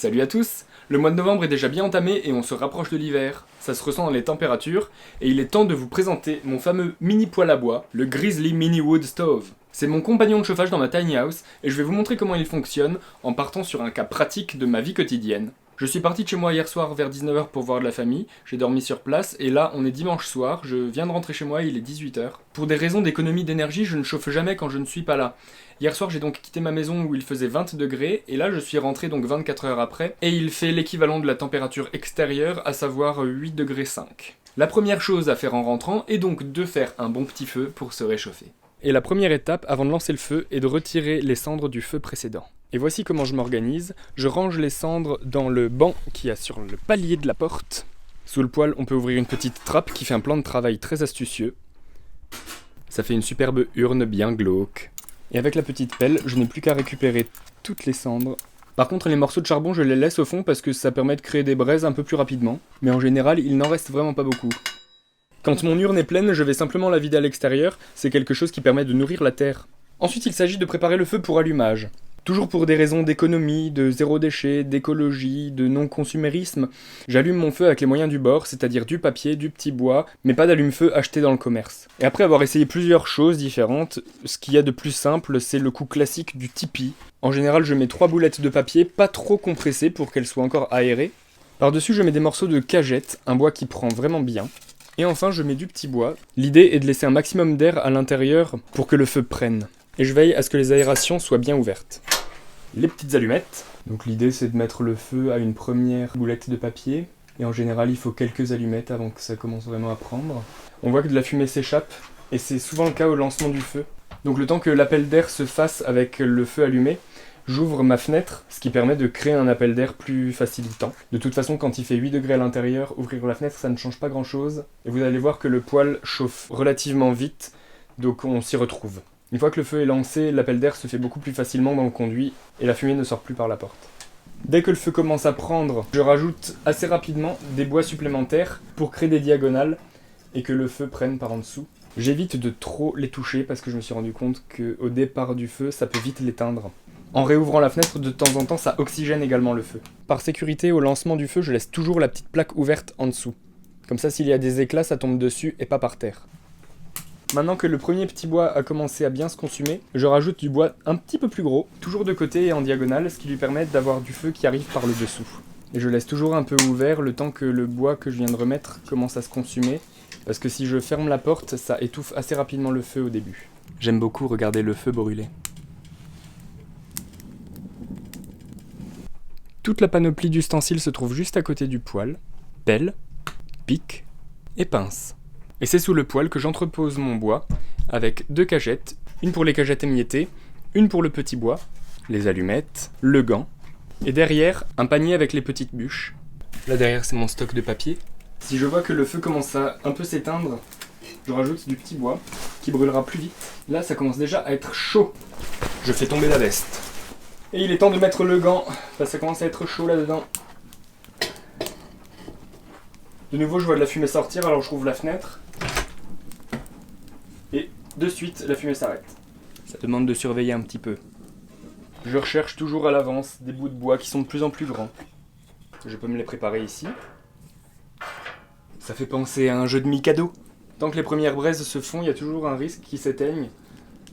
Salut à tous! Le mois de novembre est déjà bien entamé et on se rapproche de l'hiver. Ça se ressent dans les températures et il est temps de vous présenter mon fameux mini poêle à bois, le Grizzly Mini Wood Stove. C'est mon compagnon de chauffage dans ma tiny house et je vais vous montrer comment il fonctionne en partant sur un cas pratique de ma vie quotidienne. Je suis parti de chez moi hier soir vers 19h pour voir de la famille, j'ai dormi sur place et là on est dimanche soir, je viens de rentrer chez moi, il est 18h. Pour des raisons d'économie d'énergie, je ne chauffe jamais quand je ne suis pas là. Hier soir j'ai donc quitté ma maison où il faisait 20 degrés et là je suis rentré donc 24 heures après et il fait l'équivalent de la température extérieure, à savoir 8 degrés 5. La première chose à faire en rentrant est donc de faire un bon petit feu pour se réchauffer. Et la première étape avant de lancer le feu est de retirer les cendres du feu précédent. Et voici comment je m'organise. Je range les cendres dans le banc qu'il y a sur le palier de la porte. Sous le poêle, on peut ouvrir une petite trappe qui fait un plan de travail très astucieux. Ça fait une superbe urne bien glauque. Et avec la petite pelle, je n'ai plus qu'à récupérer toutes les cendres. Par contre, les morceaux de charbon, je les laisse au fond parce que ça permet de créer des braises un peu plus rapidement. Mais en général, il n'en reste vraiment pas beaucoup. Quand mon urne est pleine, je vais simplement la vider à l'extérieur. C'est quelque chose qui permet de nourrir la terre. Ensuite, il s'agit de préparer le feu pour allumage. Toujours pour des raisons d'économie, de zéro déchet, d'écologie, de non-consumérisme, j'allume mon feu avec les moyens du bord, c'est-à-dire du papier, du petit bois, mais pas d'allume-feu acheté dans le commerce. Et après avoir essayé plusieurs choses différentes, ce qu'il y a de plus simple, c'est le coup classique du tipi. En général, je mets 3 boulettes de papier, pas trop compressées pour qu'elles soient encore aérées. Par-dessus, je mets des morceaux de cagette, un bois qui prend vraiment bien. Et enfin, je mets du petit bois. L'idée est de laisser un maximum d'air à l'intérieur pour que le feu prenne. Et je veille à ce que les aérations soient bien ouvertes. Les petites allumettes. Donc l'idée c'est de mettre le feu à une première boulette de papier. Et en général il faut quelques allumettes avant que ça commence vraiment à prendre. On voit que de la fumée s'échappe et c'est souvent le cas au lancement du feu. Donc le temps que l'appel d'air se fasse avec le feu allumé, j'ouvre ma fenêtre, ce qui permet de créer un appel d'air plus facilitant. De toute façon, quand il fait 8 degrés à l'intérieur, ouvrir la fenêtre ça ne change pas grand chose. Et vous allez voir que le poêle chauffe relativement vite, donc on s'y retrouve. Une fois que le feu est lancé, l'appel d'air se fait beaucoup plus facilement dans le conduit et la fumée ne sort plus par la porte. Dès que le feu commence à prendre, je rajoute assez rapidement des bois supplémentaires pour créer des diagonales et que le feu prenne par en dessous. J'évite de trop les toucher parce que je me suis rendu compte qu'au départ du feu, ça peut vite l'éteindre. En réouvrant la fenêtre, de temps en temps, ça oxygène également le feu. Par sécurité, au lancement du feu, je laisse toujours la petite plaque ouverte en dessous. Comme ça, s'il y a des éclats, ça tombe dessus et pas par terre. Maintenant que le premier petit bois a commencé à bien se consumer, je rajoute du bois un petit peu plus gros, toujours de côté et en diagonale, ce qui lui permet d'avoir du feu qui arrive par le dessous. Et je laisse toujours un peu ouvert le temps que le bois que je viens de remettre commence à se consumer, parce que si je ferme la porte, ça étouffe assez rapidement le feu au début. J'aime beaucoup regarder le feu brûler. Toute la panoplie d'ustensiles se trouve juste à côté du poêle. Pelle, pic et pince. Et c'est sous le poêle que j'entrepose mon bois, avec 2 cagettes, une pour les cagettes émiettées, une pour le petit bois, les allumettes, le gant, et derrière, un panier avec les petites bûches. Là derrière, c'est mon stock de papier. Si je vois que le feu commence à un peu s'éteindre, je rajoute du petit bois, qui brûlera plus vite. Là, ça commence déjà à être chaud. Je fais tomber la veste. Et il est temps de mettre le gant, ça commence à être chaud là-dedans. De nouveau, je vois de la fumée sortir, alors je rouvre la fenêtre. Et de suite, la fumée s'arrête. Ça demande de surveiller un petit peu. Je recherche toujours à l'avance des bouts de bois qui sont de plus en plus grands. Je peux me les préparer ici. Ça fait penser à un jeu de Mikado. Tant que les premières braises se font, il y a toujours un risque qu'ils s'éteignent.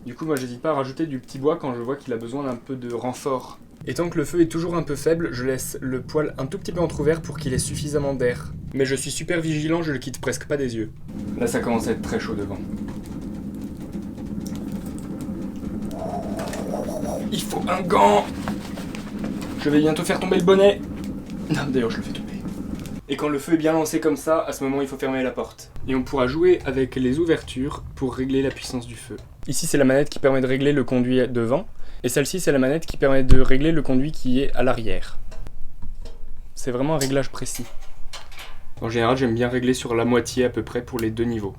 Du coup, moi, j'hésite pas à rajouter du petit bois quand je vois qu'il a besoin d'un peu de renfort. Et tant que le feu est toujours un peu faible, je laisse le poêle un tout petit peu entrouvert pour qu'il ait suffisamment d'air. Mais je suis super vigilant, je le quitte presque pas des yeux. Là, ça commence à être très chaud devant. Il faut un gant! Je vais bientôt faire tomber le bonnet. Non, d'ailleurs, je le fais tomber. Et quand le feu est bien lancé comme ça, à ce moment, il faut fermer la porte. Et on pourra jouer avec les ouvertures pour régler la puissance du feu. Ici, c'est la manette qui permet de régler le conduit devant. Et celle-ci, c'est la manette qui permet de régler le conduit qui est à l'arrière. C'est vraiment un réglage précis. En général, j'aime bien régler sur la moitié à peu près pour les 2 niveaux.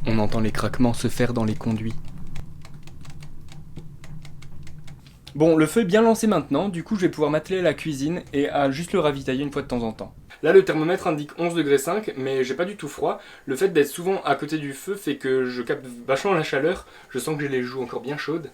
On entend les craquements se faire dans les conduits. Bon, le feu est bien lancé maintenant, du coup je vais pouvoir m'atteler à la cuisine et à juste le ravitailler une fois de temps en temps. Là le thermomètre indique 11 degrés 5, mais j'ai pas du tout froid. Le fait d'être souvent à côté du feu fait que je capte vachement la chaleur, je sens que j'ai les joues encore bien chaudes.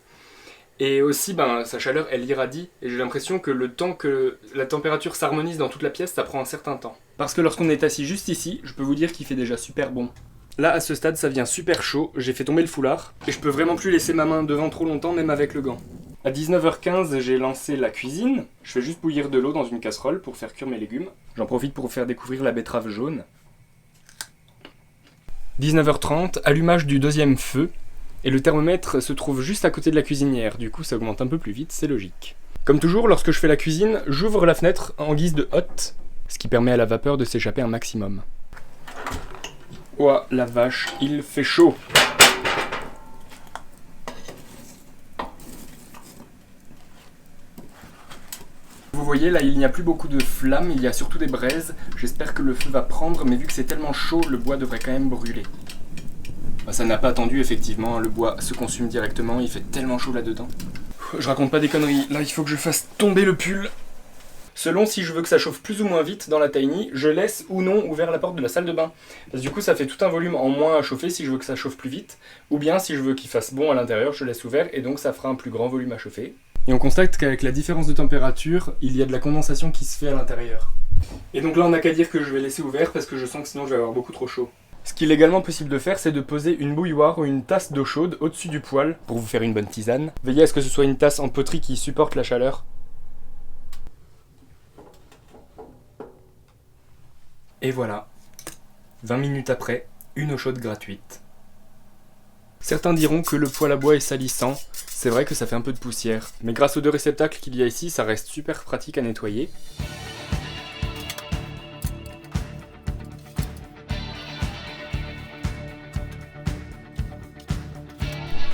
Et aussi, sa chaleur, elle irradie, et j'ai l'impression que le temps que la température s'harmonise dans toute la pièce, ça prend un certain temps. Parce que lorsqu'on est assis juste ici, je peux vous dire qu'il fait déjà super bon. Là, à ce stade, ça devient super chaud, j'ai fait tomber le foulard, et je peux vraiment plus laisser ma main devant trop longtemps, même avec le gant. À 19h15, j'ai lancé la cuisine. Je fais juste bouillir de l'eau dans une casserole pour faire cuire mes légumes. J'en profite pour vous faire découvrir la betterave jaune. 19h30, allumage du deuxième feu. Et le thermomètre se trouve juste à côté de la cuisinière, du coup ça augmente un peu plus vite, c'est logique. Comme toujours, lorsque je fais la cuisine, j'ouvre la fenêtre en guise de hotte, ce qui permet à la vapeur de s'échapper un maximum. Ouah, la vache, il fait chaud! Vous voyez, là il n'y a plus beaucoup de flammes, il y a surtout des braises. J'espère que le feu va prendre, mais vu que c'est tellement chaud, le bois devrait quand même brûler. Ça n'a pas attendu, effectivement, le bois se consume directement, il fait tellement chaud là-dedans. Je raconte pas des conneries, là il faut que je fasse tomber le pull. Selon si je veux que ça chauffe plus ou moins vite dans la tiny, je laisse ou non ouvert la porte de la salle de bain. Parce que du coup ça fait tout un volume en moins à chauffer si je veux que ça chauffe plus vite. Ou bien si je veux qu'il fasse bon à l'intérieur, je laisse ouvert et donc ça fera un plus grand volume à chauffer. Et on constate qu'avec la différence de température, il y a de la condensation qui se fait à l'intérieur. Et donc là on n'a qu'à dire que je vais laisser ouvert parce que je sens que sinon je vais avoir beaucoup trop chaud. Ce qu'il est également possible de faire, c'est de poser une bouilloire ou une tasse d'eau chaude au-dessus du poêle pour vous faire une bonne tisane. Veillez à ce que ce soit une tasse en poterie qui supporte la chaleur. Et voilà, 20 minutes après, une eau chaude gratuite. Certains diront que le poêle à bois est salissant, c'est vrai que ça fait un peu de poussière, mais grâce aux deux réceptacles qu'il y a ici, ça reste super pratique à nettoyer.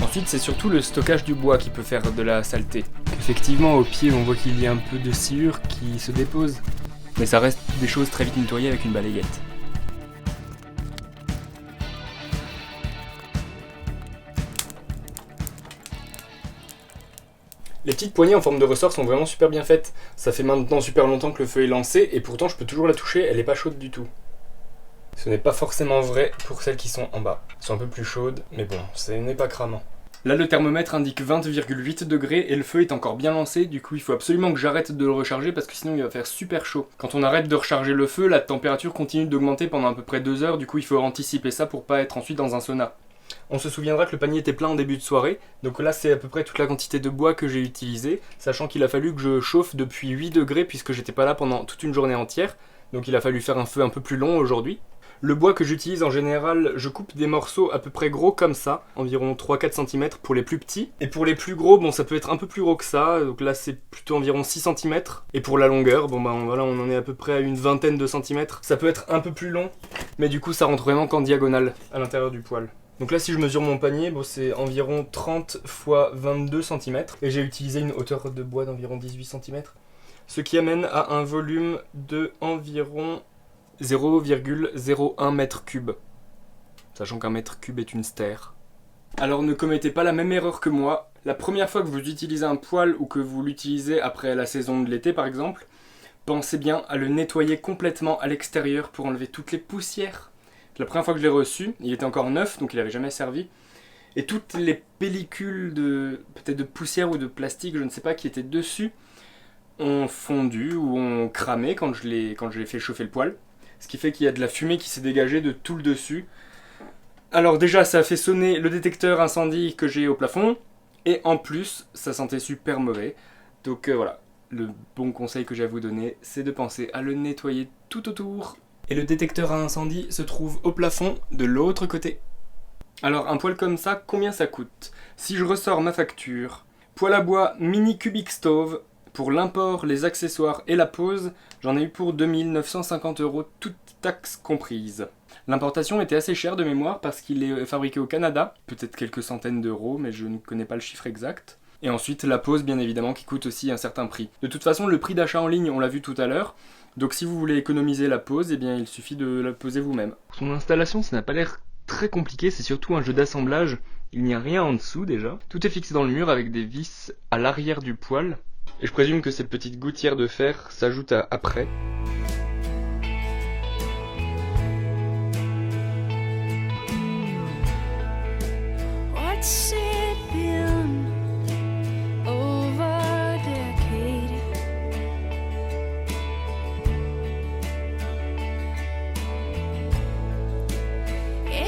Ensuite, c'est surtout le stockage du bois qui peut faire de la saleté. Effectivement, au pied, on voit qu'il y a un peu de sciure qui se dépose. Mais ça reste des choses très vite nettoyées avec une balayette. Les petites poignées en forme de ressort sont vraiment super bien faites. Ça fait maintenant super longtemps que le feu est lancé et pourtant je peux toujours la toucher, elle n'est pas chaude du tout. Ce n'est pas forcément vrai pour celles qui sont en bas. Elles sont un peu plus chaudes, mais bon, ce n'est pas cramant. Là, le thermomètre indique 20,8 degrés et le feu est encore bien lancé, du coup il faut absolument que j'arrête de le recharger parce que sinon il va faire super chaud. Quand on arrête de recharger le feu, la température continue d'augmenter pendant à peu près 2 heures, du coup il faut anticiper ça pour pas être ensuite dans un sauna. On se souviendra que le panier était plein en début de soirée, donc là c'est à peu près toute la quantité de bois que j'ai utilisé, sachant qu'il a fallu que je chauffe depuis 8 degrés puisque j'étais pas là pendant toute une journée entière, donc il a fallu faire un feu un peu plus long aujourd'hui. Le bois que j'utilise en général, je coupe des morceaux à peu près gros comme ça, environ 3-4 cm pour les plus petits. Et pour les plus gros, bon ça peut être un peu plus gros que ça, donc là c'est plutôt environ 6 cm. Et pour la longueur, voilà, on en est à peu près à une vingtaine de centimètres. Ça peut être un peu plus long, mais du coup ça rentre vraiment qu'en diagonale à l'intérieur du poêle. Donc là si je mesure mon panier, c'est environ 30 x 22 cm. Et j'ai utilisé une hauteur de bois d'environ 18 cm. Ce qui amène à un volume de environ 0,01 m3, sachant qu'un mètre cube est une stère. Alors ne commettez pas la même erreur que moi. La première fois que vous utilisez un poêle ou que vous l'utilisez après la saison de l'été par exemple, pensez bien à le nettoyer complètement à l'extérieur pour enlever toutes les poussières. La première fois que je l'ai reçu, il était encore neuf donc il n'avait jamais servi. Et toutes les pellicules peut-être de poussière ou de plastique, je ne sais pas, qui étaient dessus, ont fondu ou ont cramé quand je l'ai fait chauffer le poêle. Ce qui fait qu'il y a de la fumée qui s'est dégagée de tout le dessus. Alors déjà, ça a fait sonner le détecteur incendie que j'ai au plafond. Et en plus, ça sentait super mauvais. Donc voilà, le bon conseil que j'ai à vous donner, c'est de penser à le nettoyer tout autour. Et le détecteur à incendie se trouve au plafond de l'autre côté. Alors un poêle comme ça, combien ça coûte? Si je ressors ma facture, poêle à bois mini cubic stove, pour l'import, les accessoires et la pose, j'en ai eu pour 2950 €, toutes taxes comprises. L'importation était assez chère de mémoire parce qu'il est fabriqué au Canada, peut-être quelques centaines d'euros, mais je ne connais pas le chiffre exact. Et ensuite la pose bien évidemment qui coûte aussi un certain prix. De toute façon le prix d'achat en ligne on l'a vu tout à l'heure, donc si vous voulez économiser la pose, eh bien il suffit de la poser vous-même. Son installation ça n'a pas l'air très compliqué, c'est surtout un jeu d'assemblage, il n'y a rien en dessous déjà. Tout est fixé dans le mur avec des vis à l'arrière du poêle. Et je présume que cette petite gouttière de fer s'ajoute après.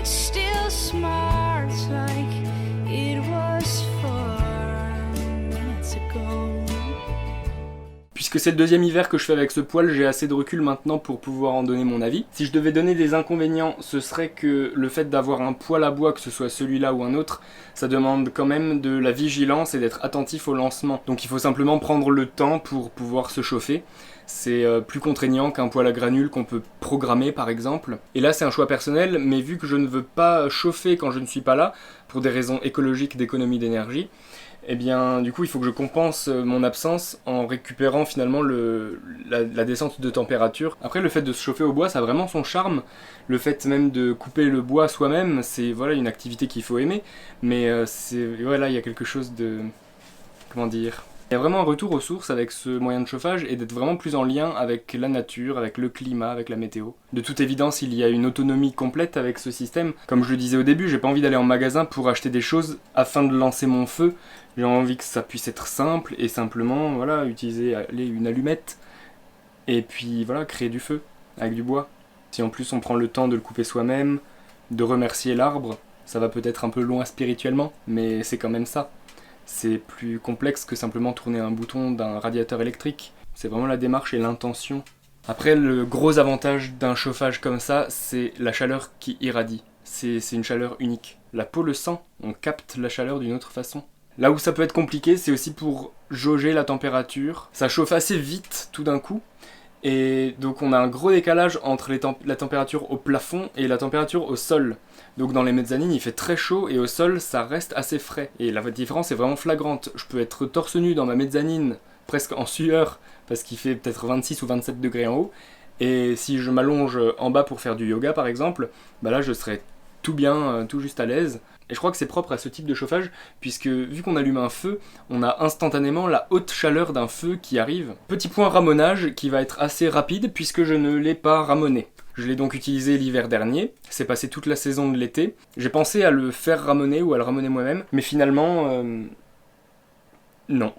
it still smarts like it was 4 minutes ago. Puisque c'est le deuxième hiver que je fais avec ce poêle, j'ai assez de recul maintenant pour pouvoir en donner mon avis. Si je devais donner des inconvénients, ce serait que le fait d'avoir un poêle à bois, que ce soit celui-là ou un autre, ça demande quand même de la vigilance et d'être attentif au lancement. Donc il faut simplement prendre le temps pour pouvoir se chauffer. C'est plus contraignant qu'un poêle à granules qu'on peut programmer par exemple. Et là c'est un choix personnel, mais vu que je ne veux pas chauffer quand je ne suis pas là, pour des raisons écologiques d'économie d'énergie, eh bien du coup il faut que je compense mon absence en récupérant finalement la descente de température. Après le fait de se chauffer au bois ça a vraiment son charme, le fait même de couper le bois soi-même, c'est voilà une activité qu'il faut aimer, mais voilà, il y a quelque chose de... comment dire... Il y a vraiment un retour aux sources avec ce moyen de chauffage et d'être vraiment plus en lien avec la nature, avec le climat, avec la météo. De toute évidence, il y a une autonomie complète avec ce système. Comme je le disais au début, j'ai pas envie d'aller en magasin pour acheter des choses afin de lancer mon feu. J'ai envie que ça puisse être simple et simplement, voilà, utiliser une allumette et puis voilà, créer du feu avec du bois. Si en plus on prend le temps de le couper soi-même, de remercier l'arbre, ça va peut-être un peu loin spirituellement, mais c'est quand même ça. C'est plus complexe que simplement tourner un bouton d'un radiateur électrique. C'est vraiment la démarche et l'intention. Après, le gros avantage d'un chauffage comme ça, c'est la chaleur qui irradie. C'est une chaleur unique. La peau le sent, on capte la chaleur d'une autre façon. Là où ça peut être compliqué, c'est aussi pour jauger la température. Ça chauffe assez vite tout d'un coup. Et donc on a un gros décalage entre la température au plafond et la température au sol. Donc dans les mezzanines il fait très chaud et au sol ça reste assez frais. Et la différence est vraiment flagrante. Je peux être torse nu dans ma mezzanine, presque en sueur, parce qu'il fait peut-être 26 ou 27 degrés en haut. Et si je m'allonge en bas pour faire du yoga par exemple, bah là je serai tout bien, tout juste à l'aise. Et je crois que c'est propre à ce type de chauffage, puisque vu qu'on allume un feu, on a instantanément la haute chaleur d'un feu qui arrive. Petit point ramonage qui va être assez rapide, puisque je ne l'ai pas ramoné. Je l'ai donc utilisé l'hiver dernier, c'est passé toute la saison de l'été. J'ai pensé à le faire ramoner ou à le ramoner moi-même, mais finalement, non.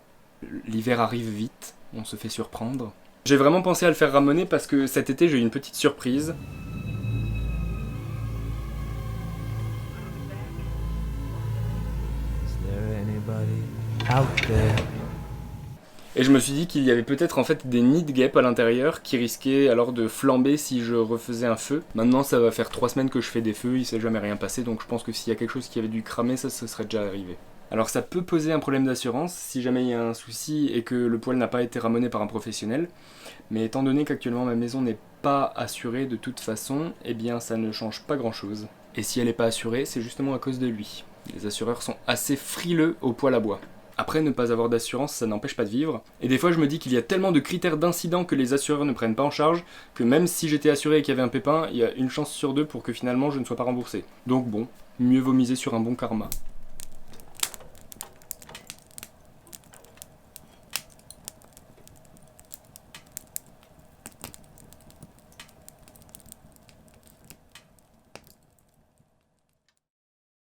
L'hiver arrive vite, on se fait surprendre. J'ai vraiment pensé à le faire ramoner parce que cet été j'ai eu une petite surprise. Et je me suis dit qu'il y avait peut-être en fait des nids de guêpes à l'intérieur qui risquaient alors de flamber si je refaisais un feu. Maintenant ça va faire 3 semaines que je fais des feux, il s'est jamais rien passé, donc je pense que s'il y a quelque chose qui avait dû cramer, ça se serait déjà arrivé. Alors ça peut poser un problème d'assurance si jamais il y a un souci et que le poêle n'a pas été ramoné par un professionnel, mais étant donné qu'actuellement ma maison n'est pas assurée de toute façon, eh bien ça ne change pas grand chose. Et si elle n'est pas assurée, c'est justement à cause de lui. Les assureurs sont assez frileux au poêle à bois. Après, ne pas avoir d'assurance, ça n'empêche pas de vivre. Et des fois, je me dis qu'il y a tellement de critères d'incidents que les assureurs ne prennent pas en charge, que même si j'étais assuré et qu'il y avait un pépin, il y a une chance sur 2 pour que finalement je ne sois pas remboursé. Donc bon, mieux vaut miser sur un bon karma.